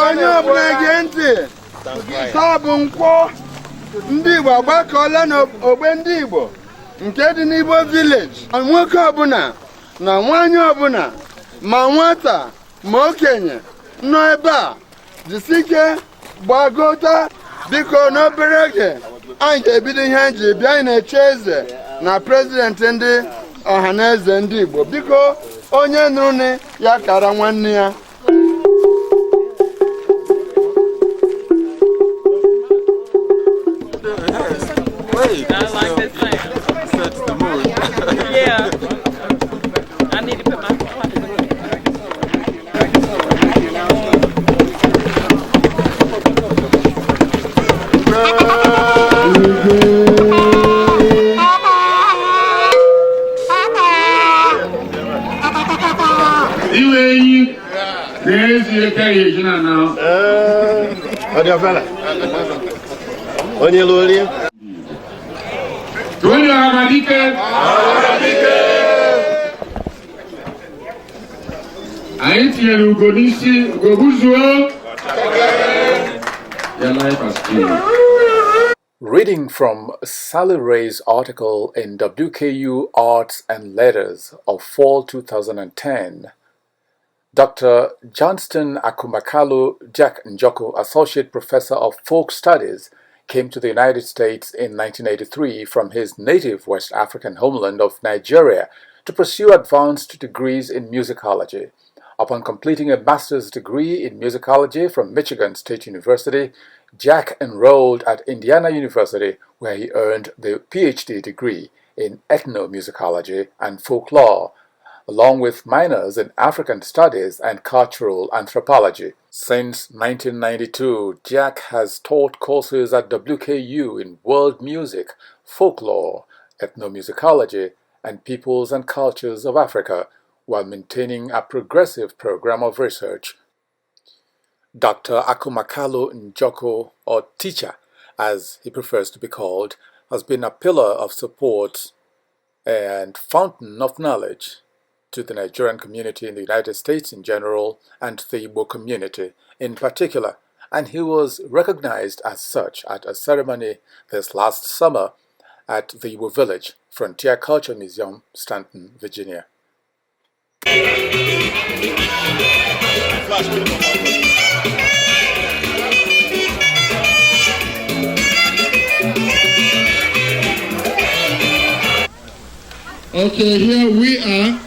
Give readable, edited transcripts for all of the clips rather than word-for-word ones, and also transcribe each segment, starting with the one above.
onye ọbụla gee ntị taa bụ nkwọ ndị Igbo agbakọọla n'ogbe ndị Igbo nke dị n'Igbo village. Nwoke ọbụla na nwaanyị ọbụla ma nwata ma okenye nọ ebe a jisike gbagota biko n'obere oge anyị ga-ebido ihe anyị ji bịa. Anyị na-eche eze na prezidenti ndị ọhaneze ndị Igbo. Biko onye nụrụ ya kara nwanne ya. I like this thing. Sets the mood. Yeah. I need to put my Reading from Sally Ray's article in WKU Arts and Letters of Fall 2010, Dr. Johnston Akumakalo JAK Njoku, Associate Professor of Folk Studies, came to the United States in 1983 from his native West African homeland of Nigeria to pursue advanced degrees in musicology. Upon completing a master's degree in musicology from Michigan State University, JAK enrolled at Indiana University, where he earned the PhD degree in ethnomusicology and folklore, along with minors in African Studies and Cultural Anthropology. Since 1992, JAK has taught courses at WKU in world music, folklore, ethnomusicology, and peoples and cultures of Africa, while maintaining a progressive program of research. Dr. Akumakalo Njoku, or Ticha, as he prefers to be called, has been a pillar of support and fountain of knowledge to the Nigerian community in the United States in general and the Igbo community in particular, and he was recognized as such at a ceremony this last summer at the Igbo Village, Frontier Culture Museum, Stanton, Virginia. Okay, here we are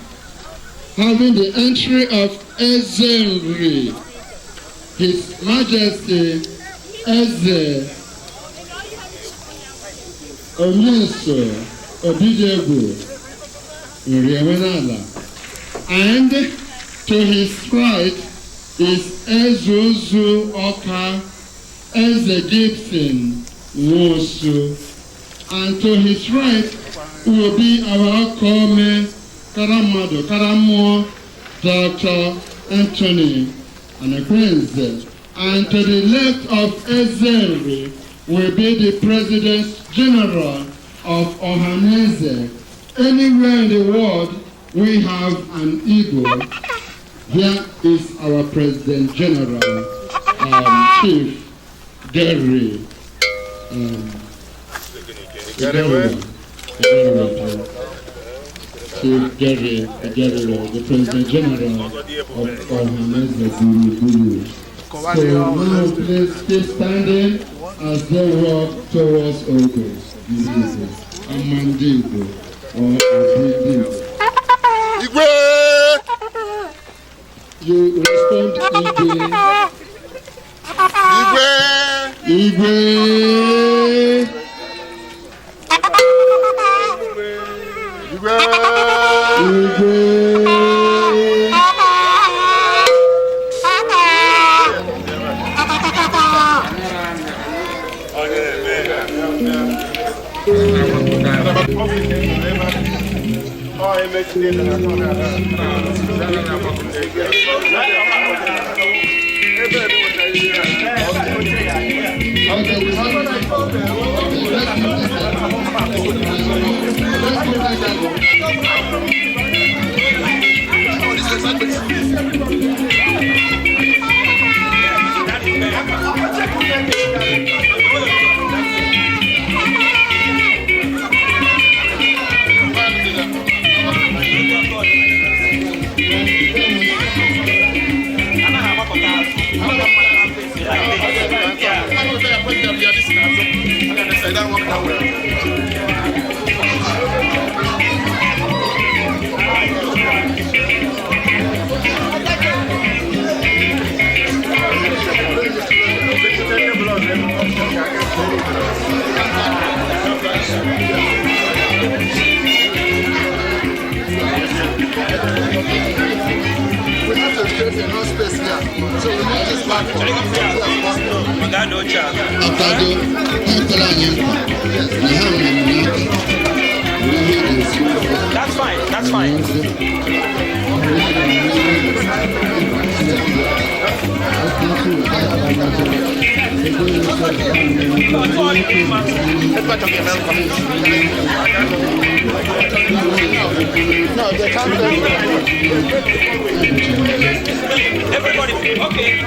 having the entry of Ezenri, His Majesty Eze Onyeso Obijebu Nriamanala, and to his right is Ezuzu Oka Eze Gibson Wosu, and to his right will be our Kome Karamo Dr. Anthony Anakwenze, and to the left of Ezenri will be the President General of Ohaneze. Anywhere in the world we have an Igbo, here is our President General, Chief Gary. Chief Gary, the President General of Ohaneze Bulu. So now please keep standing as they walk towards Ogo, Amandigo, or Abidigo. You respond Igwe. That's fine, that's fine. No, they can't. Everybody, okay.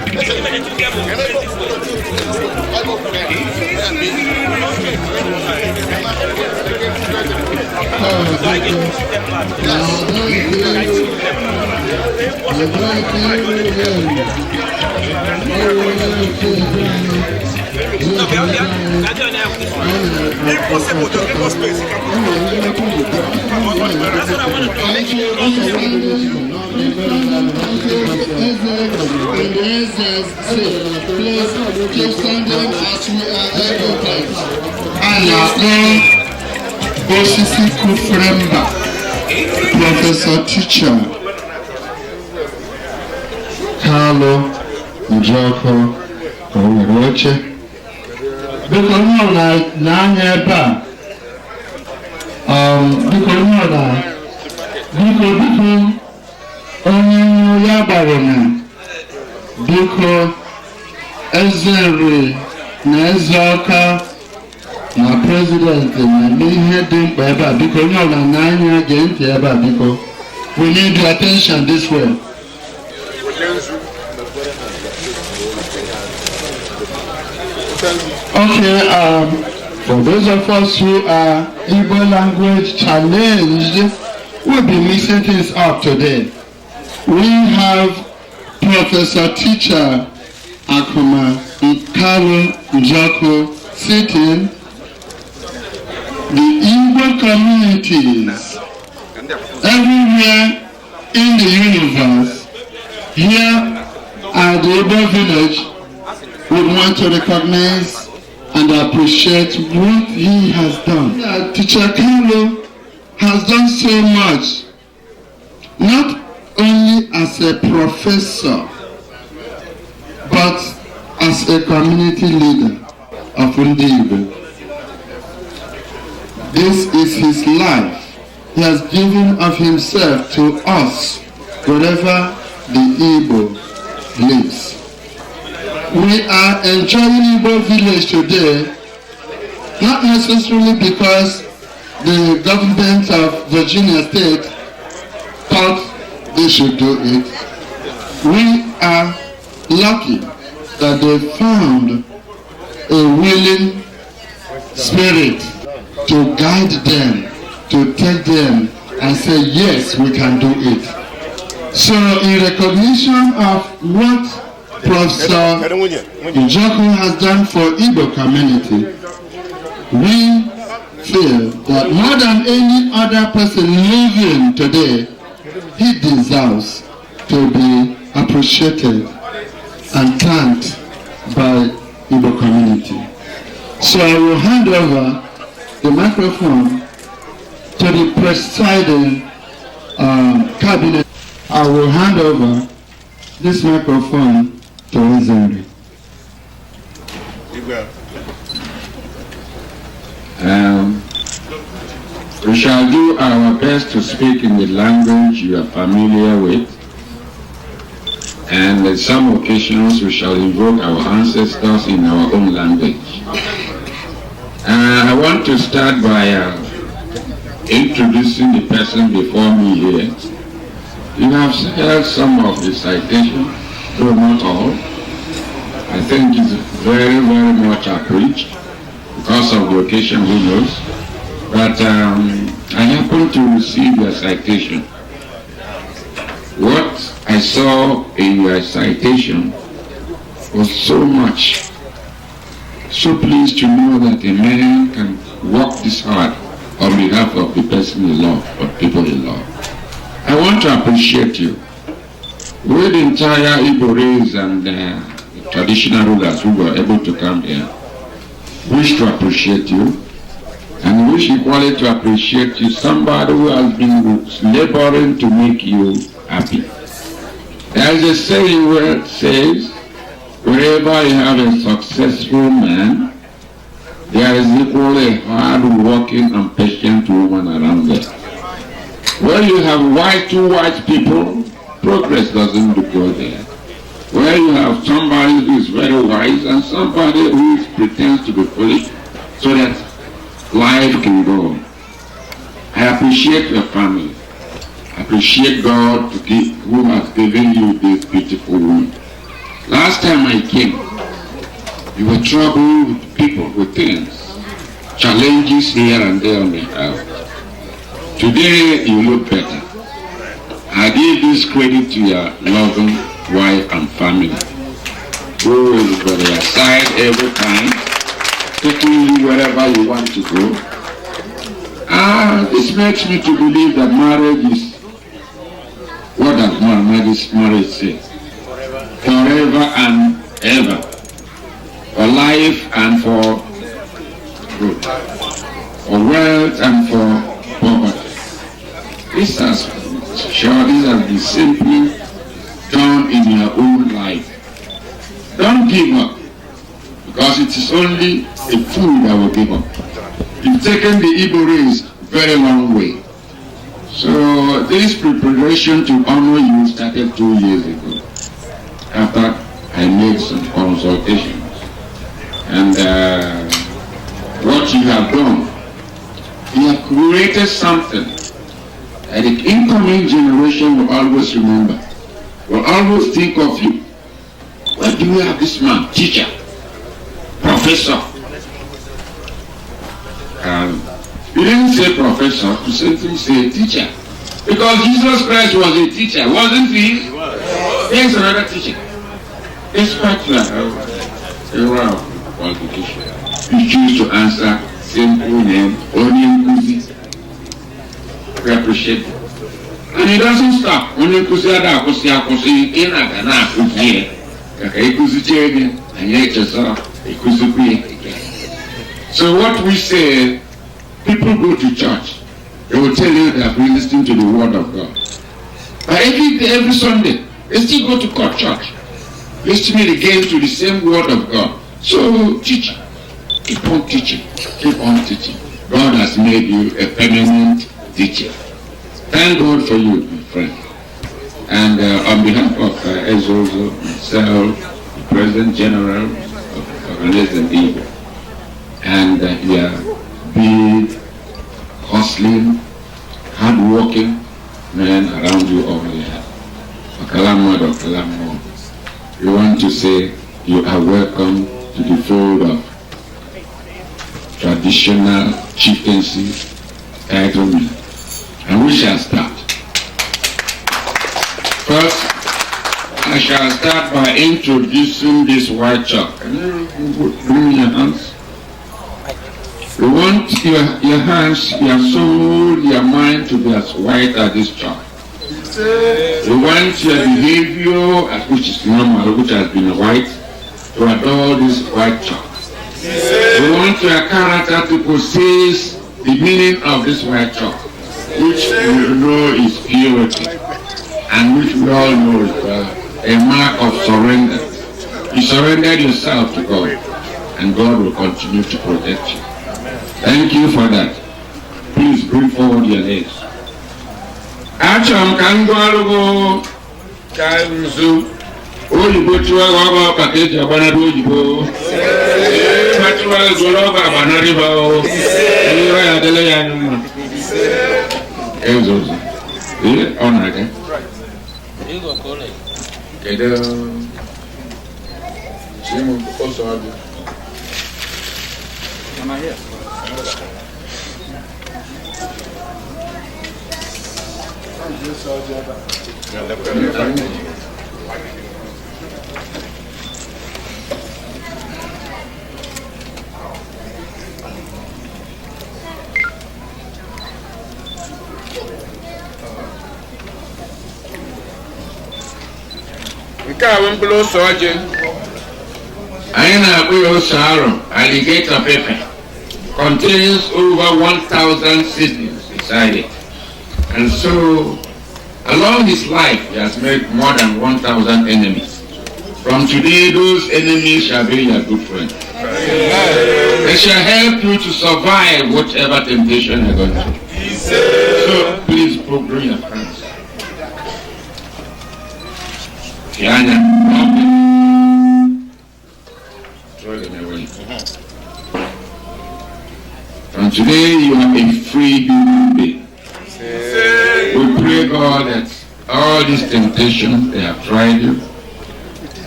Osisi Kufremba, Professor Ticha JAK Njoku Oche. Biko nọ n'anya ebe a, biko nọ na biko onye ya gbara na biko eze nri na eze ọka na president na n'ihe dị mkpa ebe a biko onye ọbụla n'anya gee ntị ebe a biko. We need your attention this way. Okay, for those of us who are Igbo language challenged, we'll be mixing things up today. We have Professor Ticha JAK Njoku sitting. The Igbo communities everywhere in the universe, here at the Igbo village, would want to recognize and appreciate what he has done. Ticha JAK has done so much, not only as a professor, but as a community leader of Igbo. This is his life. He has given of himself to us wherever the Igbo lives. We are enjoying Igbo village today, not necessarily because the government of Virginia State thought they should do it. We are lucky that they found a willing spirit to guide them, to take them and say, yes, we can do it. So in recognition of what Professor Njoku has done for Igbo community, we feel that more than any other person living today, he deserves to be appreciated and thanked by Igbo community. So I will hand over the microphone to the presiding cabinet. I will hand over this microphone to Honoree. We shall do our best to speak in the language you are familiar with, and on some occasions we shall invoke our ancestors in our own language. I want to start by introducing the person before me here. You have heard some of the citation, though not all. I think it's very, very much approached because of the occasion, who knows. But I happened to receive your citation. What I saw in your citation was so much. So pleased to know that a man can work this hard on behalf of the person he loves, or people he loves. I want to appreciate you. With the entire Igbo race and traditional rulers who were able to come here, wish to appreciate you, and wish equally to appreciate you, somebody who has been laboring to make you happy. There is a saying where it says, Wherever you have a successful man, there is equally a hard-working and patient woman around there. Where you have two white people, progress doesn't go there. Where you have somebody who is very wise and somebody who pretends to be foolish, so that life can go on. I appreciate your family. I appreciate God who has given you this beautiful woman. Last time I came, you were troubled with people, with things, challenges here and there on the house. Today you look better. I give this credit to your loving wife and family, who is by your side every time, taking you wherever you want to go. This makes me to believe that marriage is, what does marriage say? Forever and ever. For life and for growth. For wealth and for poverty. This has been simply done in your own life. Don't give up, because it is only a fool that will give up. You've taken the Igbo race very long way. So this preparation to honor you started 2 years ago, after I made some consultations. And what you have done, you have created something that the incoming generation will always remember, will always think of you. Where do we have this man? Teacher, professor. You didn't say professor, you simply say teacher. Because Jesus Christ was a teacher, wasn't he? Here's another teacher. Despite your qualification, you choose to answer simple name, Onyenkuzi. We appreciate it. And he doesn't stop. Onyenkuzi Akusi, Inagana Akuzi, Ekuzi Chedi, and Yechasa, Ekuzi again. So what we say, people go to church, they will tell you they have been listening to the word of God. But every Sunday, they still go to church, listening again to the same word of God. So teach, keep on teaching, keep on teaching. God has made you a permanent teacher. Thank God for you, my friend. And on behalf of Ezozo, myself, the President General of Commendation, and your big, hustling, hard-working men around you over here. We want to say you are welcome to the fold of traditional chieftaincy entitlement. And we shall start. First, I shall start by introducing this white chalk. Can you bring me your hands? We want your hands, your soul, your mind to be as white as this chalk. We want your behavior, which is normal, which has been white, to adore this white chalk. We want your character to possess the meaning of this white chalk, which we know is purity, and which we all know is a mark of surrender. You surrendered yourself to God, and God will continue to protect you. Thank you for that. Please bring forward your legs. Acham Kangwarugo Kanzu Oyibo Chua Package Abanado Oyibo Machua Goroba Banariba Adelayan Ezozo. Honoree. Am I here? Nke a bụ mkpụrụ ose ọjị. Anyị na-akpụ ya ose arọ, alligator pepper, contains over 1,000 seedlings inside it. And so, along his life, he has made more than 1,000 enemies. From today, those enemies shall be your good friends. They shall help you to survive whatever temptation you're going through. So please program your friends. Throw them away. From today, you are a free human being. We pray, God, that all these temptations they have tried you,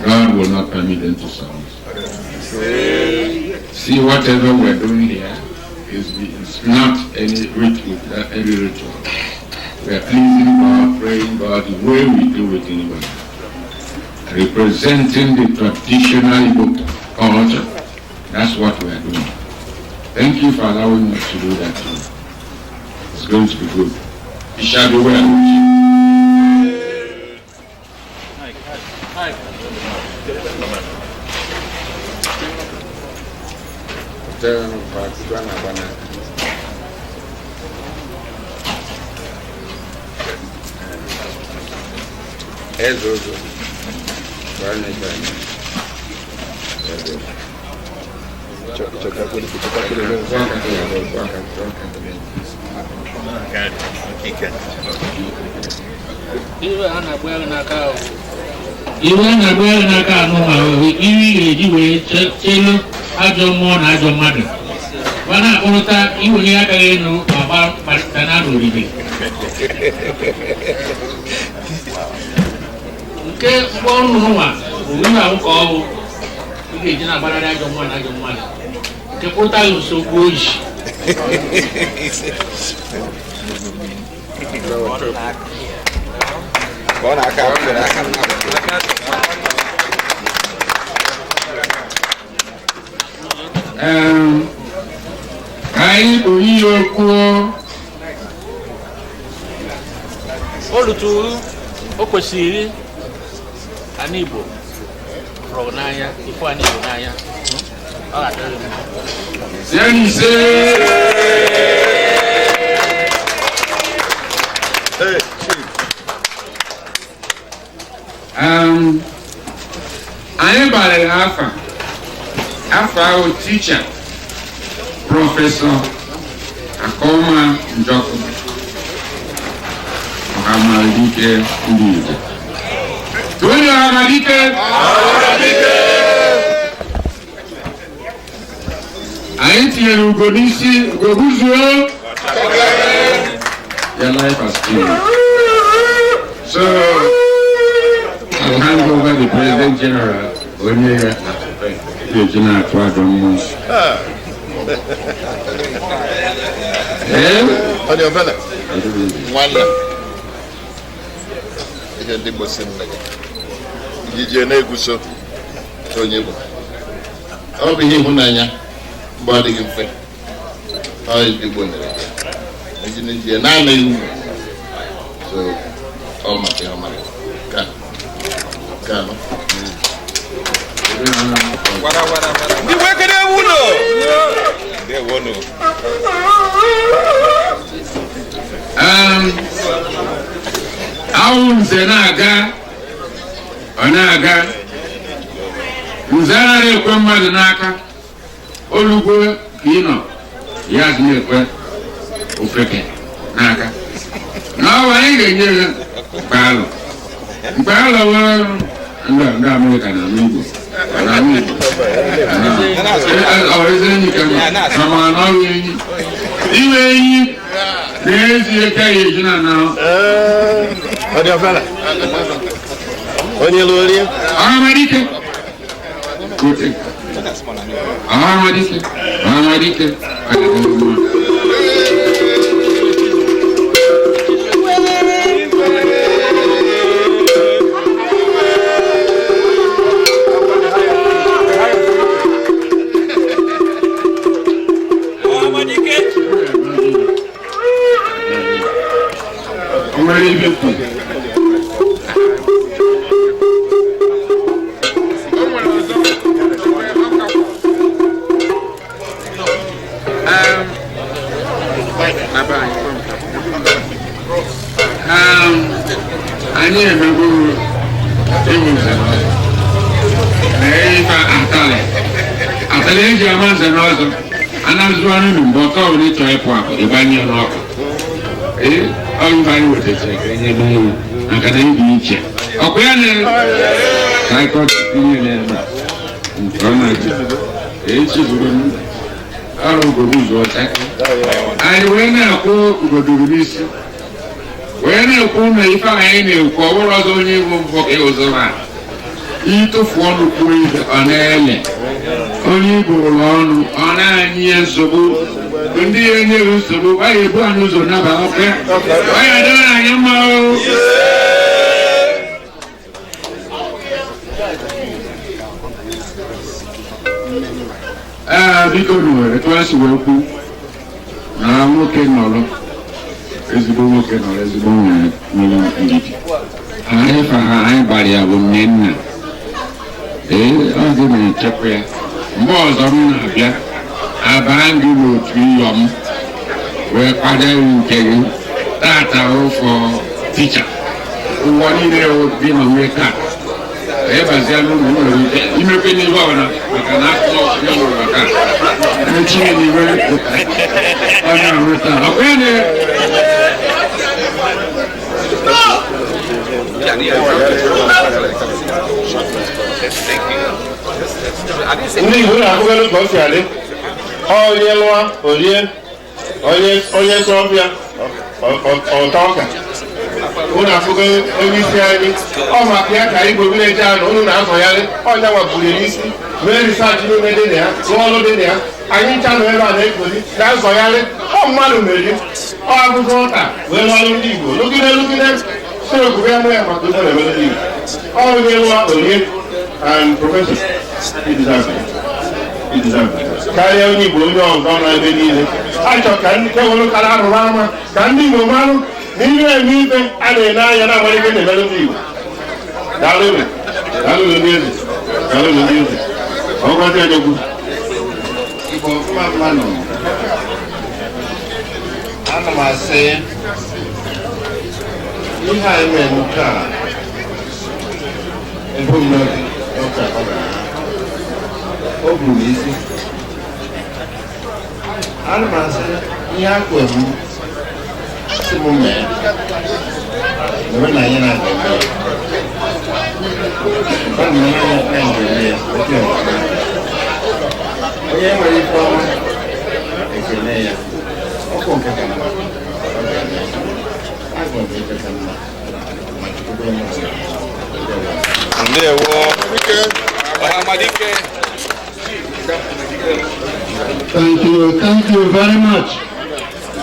God will not permit them to solve. See, whatever we're doing here is not any ritual. We are pleasing God, praying God the way we do it in Igbo, representing the traditional Igbo culture. That's what we are doing. Thank you for allowing us to do that too. It's going to be good. It shall be well with you. Iwe na-agba n'aka anụ ahụ iri ga-eji wee chelu ajọ mmụọ na ajọ mmadụ ma na-akpụrụta iwenye agaghị elu ma gba na n'oriri nke mgbe ọnụrụ nwa bụ ihe ahụ ka ọ bụ ị ga-eji na-agbararị ajọ mmụọ na ajọ mmadụ nke pụta ya nso gbuo oji Anyị bụ ihe okwu oluturu o kwesịrị ana Igbo hụrụ n'anya ifu ana Igbo n'anya ọ ga-adịrị anyị gbalịrị afọ ahụ Ticha Prọfesọ Njoku Ọhamadike ndị Igbo. Onye Ọhamadike anyị tinyere ugo n'isi ugo guzuo. Your life has changed. So I'll hand over the President General onye ga-eji na-atụ ajọ mmụọ. Nwanne ihe ndị Igbo si nne gị iji na-eguzo onye Igbo ọ bụ ihe ịhụnanya mgbe ọ dịghị mfe ọ Igbo nyere iji n'ezie naanị iwu so ọ maka ihe ọmara ka anọ Ndị wekere ụlọ ndị wono awụ nze na-aga ọ na-aga nze anaghị ekwe mmadụ n'aka olugbo ka ị nọ ya adị na-ekwe ofeke n'aka na ọwa anyị ga-enye ya mkpalụ ndị Amerịka na Igbo ọrịa enyi ka ma na ọrụ enyi iwe enyi na-ezie ka ya eji na onye lụrụ Ọhamadike anyị emegoro ịhụ nze eji amanze n'ọzọ anazụanụ mgbe ọkọ ọbụla ịchọ ịpụ akụ ịgbanye n'ọkụ ọrụ anyị wetachara ka enye n'ewu maka na ịdị iche ọkụ ya na kaikọt ihe na-eme nke ọ na-eji echiburu ọrụ ugodo ụzọ ọcha anyị wee na-akwụ ugodoro n'isi wee na-ekwu na ife anyị na-ekwu ọ bụrụ ọzọ onye Igbo mbụ ka ịhụzọrọ a ịtụfu ọnụ kwuo ife ọ na-ele onye Igbo ụlọ ọnụ ọ na-anyị ya nsogbu ndị ya enyeghị nsogbu anyị ebu anyị ụzọ naba ọkụ ya anyị adịghị anyị mma biko nwere etu esi wee kwu na nwoke nọrọ ezigbo nwoke nọrọ ezigbo nwere ndidi anyị fa ha anyị gbara ya bụ nne nna ọ dị na-echekwa ya mgbe ọzọ m na-abịa abaa gị n'otu ịyọ m wee kwado nke gị tata ụfọ ticha ụgbọ niile dị na nwe taa ịbazia n'ụlọ nwere ike imepe n'ihe ọbụla maka na akụkọ ya nwere maka echi n'iwe onye ahụ taa ọkwa ya na ndị Igbo na-akụghalụ ka o si adị onye lụọ orie onye sọbịa ọta ọka unu afụgo onye isi anyị ọ maka ya ka Igbo vileji ahụ unu na-azọgharị ọnya nwaburu n'isi mee risachị n'ime dị na ya rụọ ọrụ dị na ya anyị ncha nọ ebe a na-ekoli na-azọgharị ọ mmadụ meri ọ agụgụ ụta wee rụọ ọrụ ndị Igbo lụgide sịrịkwuru ya ya maka ụzọ na-eme ndị Igbo ọ onye lụọ orie and professor karịa onye Igbo onye ọzọ na ebe niile achọ ka ndị kewere kara arụrụ ama ka ndị Igbo marụ na ihe eme ibe a na-ele anya na-amalite na-emere ndị Igbo daalụrụ ndị eze ọgọzi ejegwu Igbo ọfụma mmanụ ana m asị ihe anyị mere nke a ebe mmadụ o buru isi ana m asị ihe a kwere m si m mee ebe na anyị na-aga onye nwere ife ọma ekele ya ọkụ nke ka mma agwa m ekele mma Ndewo Ọhamadike. Thank you very much.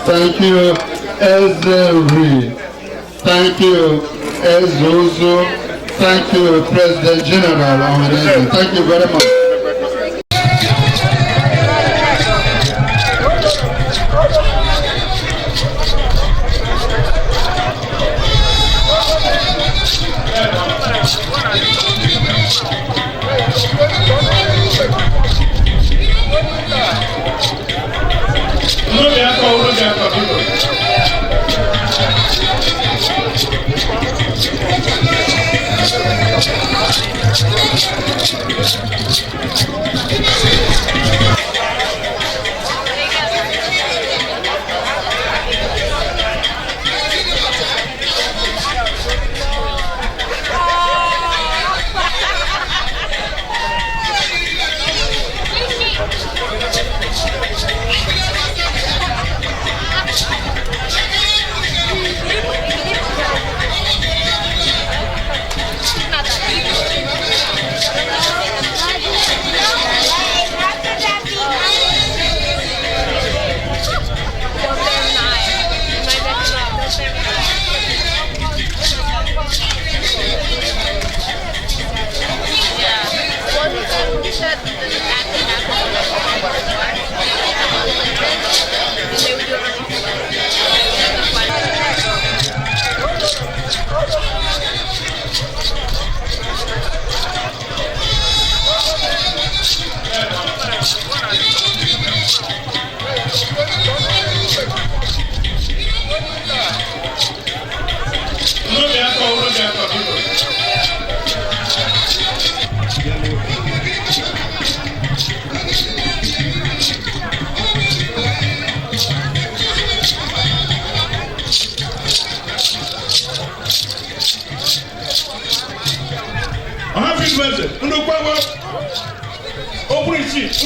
Thank you, Ezri. Thank you, Ezozo. Thank you, President General Honoree. Thank you very much.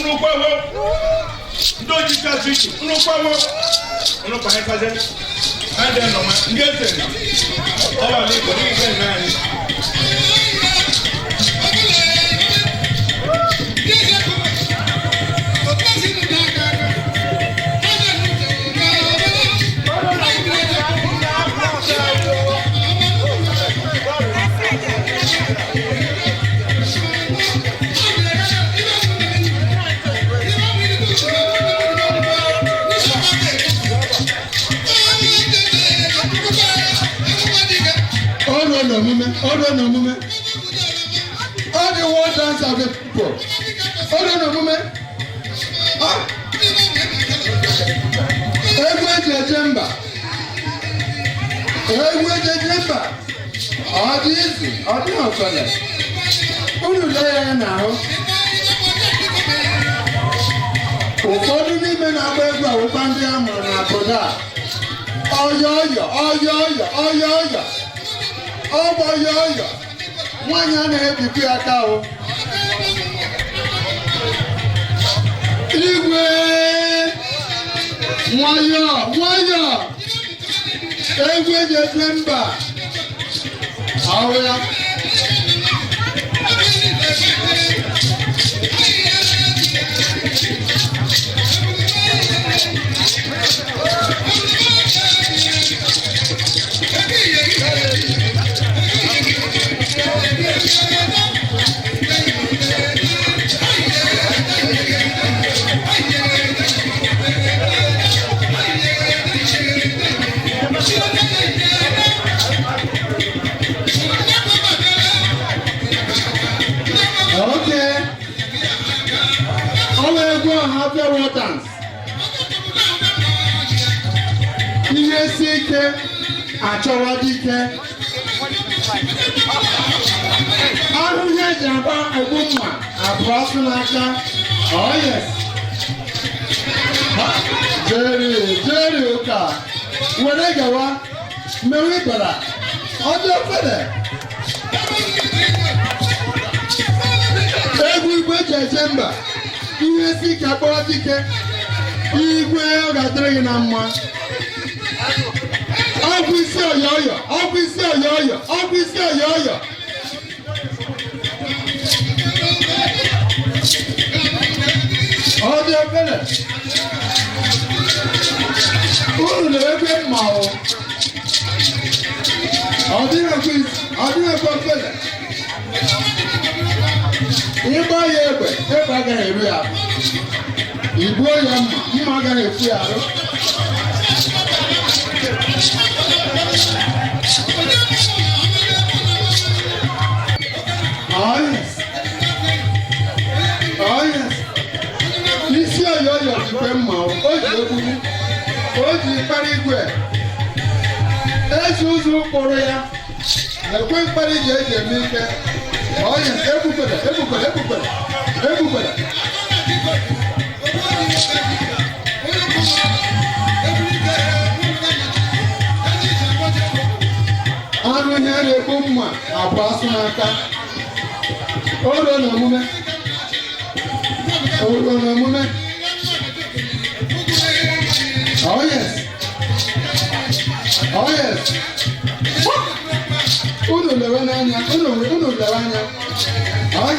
unukwawo ndoji kazichi unukwawo unukwa hefaze ande no ma ngeze oba ni ko ni ngeze nani all the war dance of the people. Ụfọdụ n'ime na-agba egwu awụkwa ndị a mụrụ na obodo a. Ọyọ nwaanyị anaghị ebikwa ya aka ahụ. Igwe nwayọ egwu eji eje mba ahụ ya. Ihe si ike achọwa dike. Ahụhụ eji agba egbu mma abụọ ọkụ n'aka. Oh yes. Jerry ụka were gawa mewe bara ọdụ ofere. Egwu igwe eji eje mba. Ihe si ike akpọrọ dike. Igwe ọ ga-adịrị gị na mma. Ọgwụ isi ọyọyọ. Ọ dị obere. Unu na-ebe mma o. Ọ dịghị obere. Ịgba ya egbe agaghị eru ya. Igbuo ya mma agaghị efu ya arụ. Oh yes. Isi ọyọyọ dịkwa mma o ji egbugbu. O ji mkparị igwe. Ezi ụzọ ụkpụrụ ya. Ekwe mkparị ji eji eme ike. Oh yes. Egbubere. Anụ ihe na-ekpu mma abụọ asụ n'aka. Oro na omume. Oh yes. Unu lewe n'anya. Oh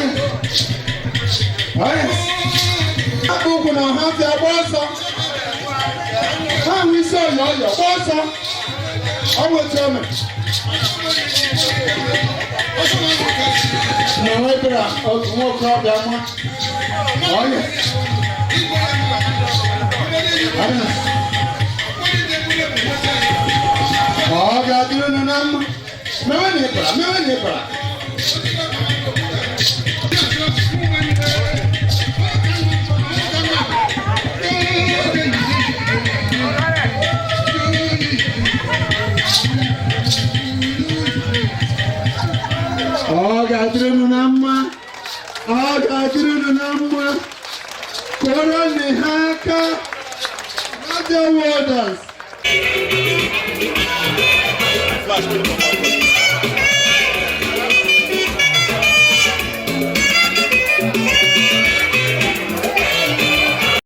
yes. Akpụ ụkwụ na ha fi agba ọsọ. Ha hụ isi ọyọyọ gba ọsọ. Ọ weta ome. Na nwebara otu nwoke ọbịa nwa. Oh yes. Ọ ga-adịrị unu na mma. Mewe na ịbara. Ọ ga-adịrị unu na mma. Kọrọ nne ha aka. Other warders.